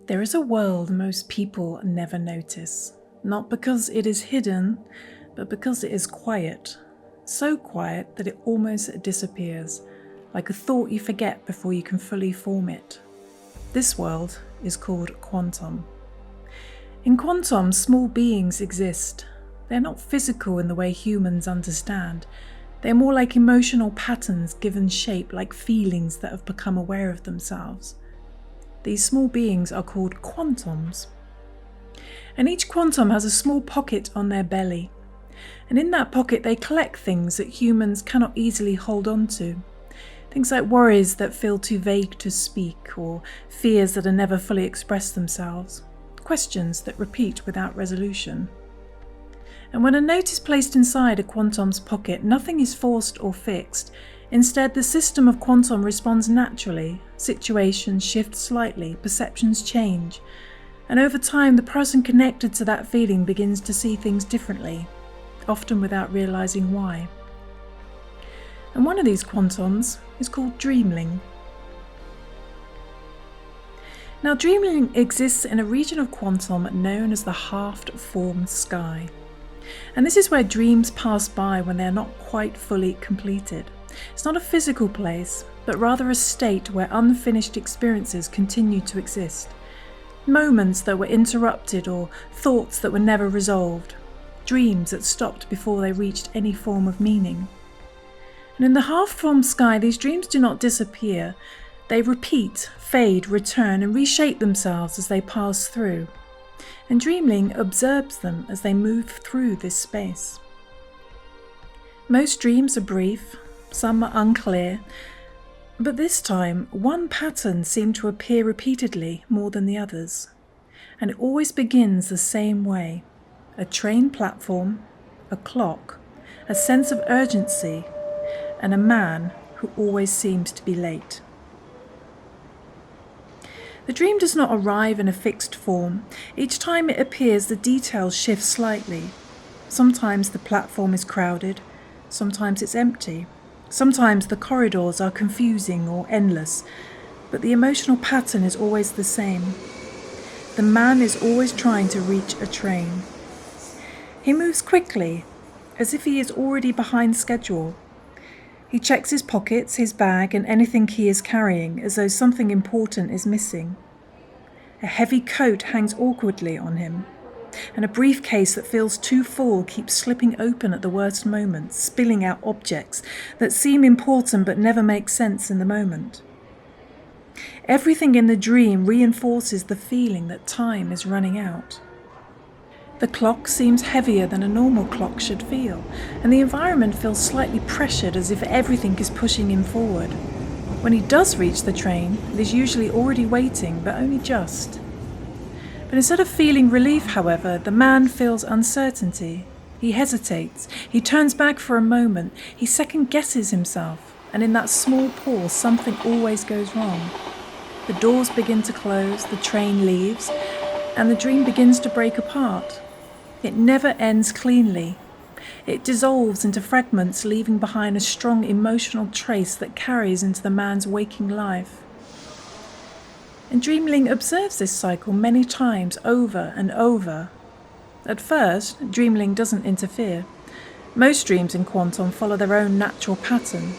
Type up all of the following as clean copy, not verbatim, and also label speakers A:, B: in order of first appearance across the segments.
A: There is a world most people never notice, not because it is hidden, but because it is quiet. So quiet that it almost disappears, like a thought you forget before you can fully form it. This world is called Quantum. In Quantum, small beings exist. They're not physical in the way humans understand. They're more like emotional patterns given shape, like feelings that have become aware of themselves. These small beings are called Quantoms. And each Quantum has a small pocket on their belly. And in that pocket they collect things that humans cannot easily hold on to. Things like worries that feel too vague to speak, or fears that are never fully expressed themselves. Questions that repeat without resolution. And when a note is placed inside a Quantum's pocket, nothing is forced or fixed. Instead, the system of Quantum responds naturally. Situations shift slightly, perceptions change, and over time the person connected to that feeling begins to see things differently, often without realizing why. And one of these Quantoms is called Dreamling. Now, Dreamling exists in a region of Quantum known as the half-formed sky. And this is where dreams pass by when they are not quite fully completed. It's not a physical place, but rather a state where unfinished experiences continue to exist. Moments that were interrupted or thoughts that were never resolved. Dreams that stopped before they reached any form of meaning. And in the half-formed sky, these dreams do not disappear. They repeat, fade, return, and reshape themselves as they pass through. And Dreamling observes them as they move through this space. Most dreams are brief, some are unclear, but this time one pattern seemed to appear repeatedly more than the others. And it always begins the same way: a train platform, a clock, a sense of urgency, and a man who always seems to be late. The dream does not arrive in a fixed form. Each time it appears, the details shift slightly. Sometimes the platform is crowded, sometimes it's empty. Sometimes the corridors are confusing or endless, but the emotional pattern is always the same. The man is always trying to reach a train. He moves quickly, as if he is already behind schedule. He checks his pockets, his bag, and anything he is carrying, as though something important is missing. A heavy coat hangs awkwardly on him, and a briefcase that feels too full keeps slipping open at the worst moments, spilling out objects that seem important but never make sense in the moment. Everything in the dream reinforces the feeling that time is running out. The clock seems heavier than a normal clock should feel, and the environment feels slightly pressured, as if everything is pushing him forward. When he does reach the train, it is usually already waiting, but only just. But instead of feeling relief, however, the man feels uncertainty. He hesitates, he turns back for a moment, he second-guesses himself, and in that small pause something always goes wrong. The doors begin to close, the train leaves, and the dream begins to break apart. It never ends cleanly. It dissolves into fragments, leaving behind a strong emotional trace that carries into the man's waking life. And Dreamling observes this cycle many times, over and over. At first, Dreamling doesn't interfere. Most dreams in Quantum follow their own natural pattern.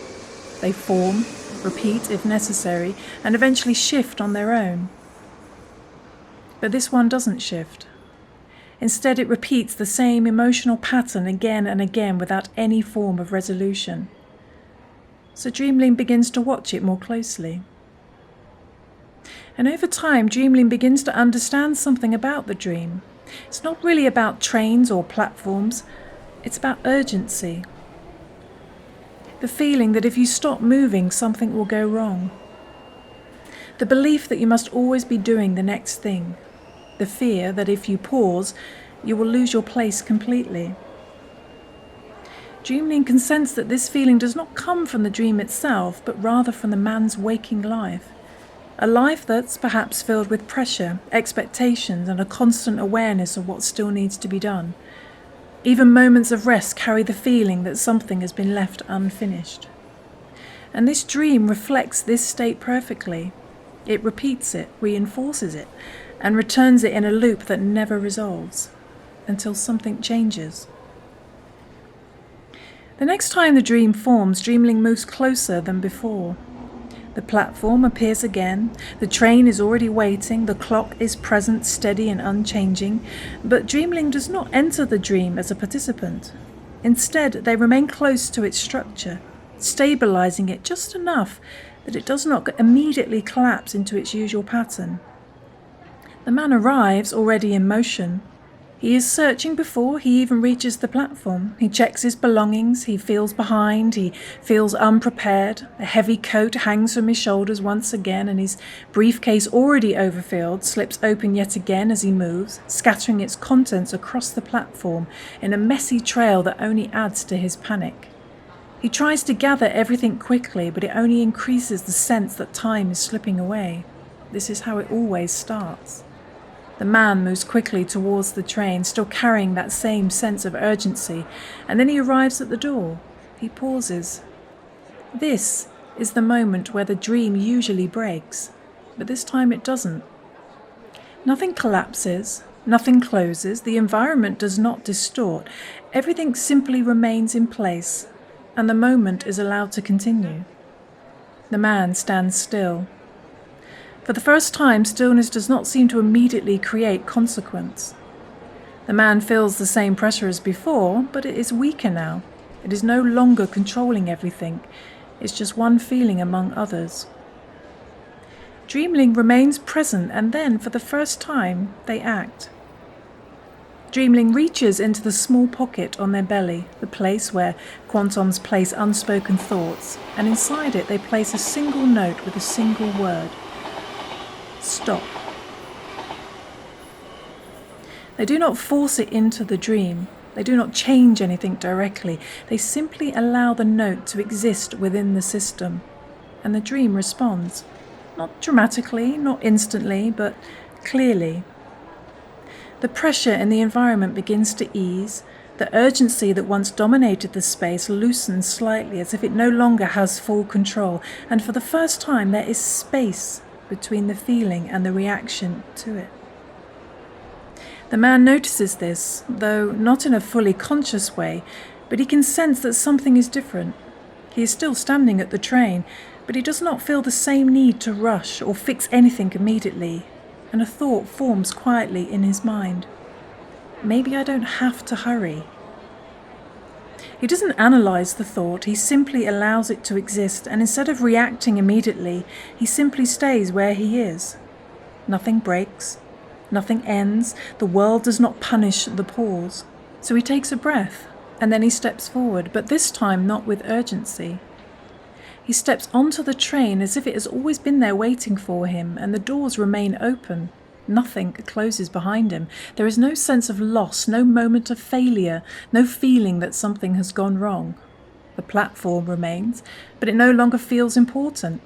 A: They form, repeat if necessary, and eventually shift on their own. But this one doesn't shift. Instead, it repeats the same emotional pattern again and again without any form of resolution. So Dreamling begins to watch it more closely. And over time, Dreamling begins to understand something about the dream. It's not really about trains or platforms, it's about urgency. The feeling that if you stop moving, something will go wrong. The belief that you must always be doing the next thing. The fear that if you pause, you will lose your place completely. Dreamling can sense that this feeling does not come from the dream itself, but rather from the man's waking life. A life that's perhaps filled with pressure, expectations, and a constant awareness of what still needs to be done. Even moments of rest carry the feeling that something has been left unfinished. And this dream reflects this state perfectly. It repeats it, reinforces it, and returns it in a loop that never resolves until something changes. The next time the dream forms, Dreamling moves closer than before. The platform appears again, the train is already waiting, the clock is present, steady and unchanging, but Dreamling does not enter the dream as a participant. Instead, they remain close to its structure, stabilizing it just enough that it does not immediately collapse into its usual pattern. The man arrives already in motion. He is searching before he even reaches the platform. He checks his belongings, he feels behind, he feels unprepared. A heavy coat hangs from his shoulders once again, and his briefcase, already overfilled, slips open yet again as he moves, scattering its contents across the platform in a messy trail that only adds to his panic. He tries to gather everything quickly, but it only increases the sense that time is slipping away. This is how it always starts. The man moves quickly towards the train, still carrying that same sense of urgency, and then he arrives at the door. He pauses. This is the moment where the dream usually breaks, but this time it doesn't. Nothing collapses, nothing closes, the environment does not distort, everything simply remains in place, and the moment is allowed to continue. The man stands still. For the first time, stillness does not seem to immediately create consequence. The man feels the same pressure as before, but it is weaker now. It is no longer controlling everything. It's just one feeling among others. Dreamling remains present, and then, for the first time, they act. Dreamling reaches into the small pocket on their belly, the place where Quantoms place unspoken thoughts, and inside it they place a single note with a single word. Stop. They do not force it into the dream. They do not change anything directly. They simply allow the note to exist within the system, and the dream responds. Not dramatically, not instantly, but clearly. The pressure in the environment begins to ease. The urgency that once dominated the space loosens slightly, as if it no longer has full control, and for the first time there is space between the feeling and the reaction to it. The man notices this, though not in a fully conscious way, but he can sense that something is different. He is still standing at the train, but he does not feel the same need to rush or fix anything immediately, and a thought forms quietly in his mind. Maybe I don't have to hurry. He doesn't analyze the thought, he simply allows it to exist, and instead of reacting immediately, he simply stays where he is. Nothing breaks, nothing ends, the world does not punish the pause. So he takes a breath, and then he steps forward, but this time not with urgency. He steps onto the train as if it has always been there waiting for him, and the doors remain open. Nothing closes behind him. There is no sense of loss, no moment of failure, no feeling that something has gone wrong. The platform remains, but it no longer feels important.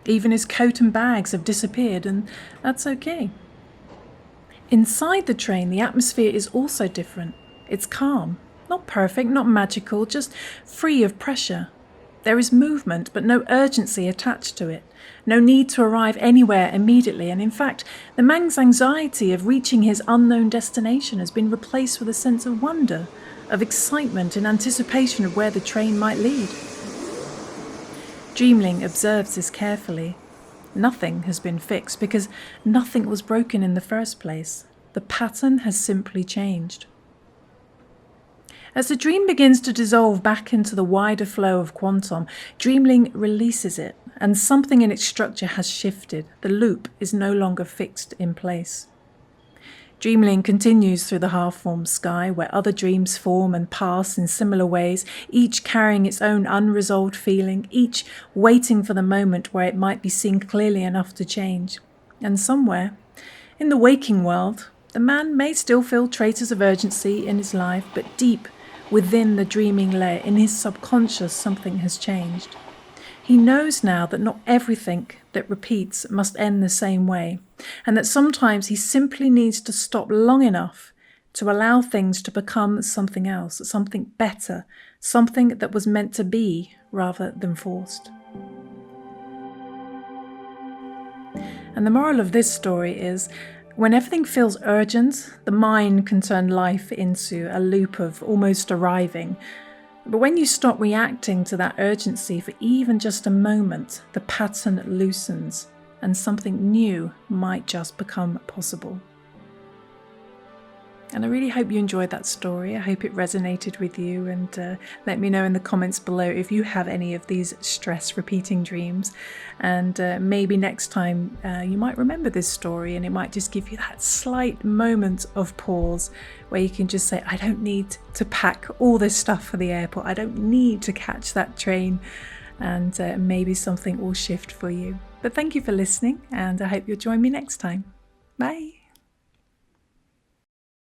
A: Even his coat and bags have disappeared, and that's okay. Inside the train, the atmosphere is also different. It's calm, not perfect, not magical, just free of pressure. There is movement, but no urgency attached to it. No need to arrive anywhere immediately, and in fact, the man's anxiety of reaching his unknown destination has been replaced with a sense of wonder, of excitement in anticipation of where the train might lead. Dreamling observes this carefully. Nothing has been fixed because nothing was broken in the first place. The pattern has simply changed. As the dream begins to dissolve back into the wider flow of Quantum, Dreamling releases it, and something in its structure has shifted. The loop is no longer fixed in place. Dreamling continues through the half-formed sky, where other dreams form and pass in similar ways, each carrying its own unresolved feeling, each waiting for the moment where it might be seen clearly enough to change. And somewhere, in the waking world, the man may still feel traces of urgency in his life, but deep within the dreaming layer, in his subconscious, something has changed. He knows now that not everything that repeats must end the same way, and that sometimes he simply needs to stop long enough to allow things to become something else, something better, something that was meant to be rather than forced. And the moral of this story is, When everything feels urgent, the mind can turn life into a loop of almost arriving. But when you stop reacting to that urgency for even just a moment, the pattern loosens and something new might just become possible. And I really hope you enjoyed that story. I hope it resonated with you, and let me know in the comments below if you have any of these stress repeating dreams. And maybe next time you might remember this story, and it might just give you that slight moment of pause where you can just say, I don't need to pack all this stuff for the airport. I don't need to catch that train. And maybe something will shift for you. But thank you for listening, and I hope you'll join me next time. Bye.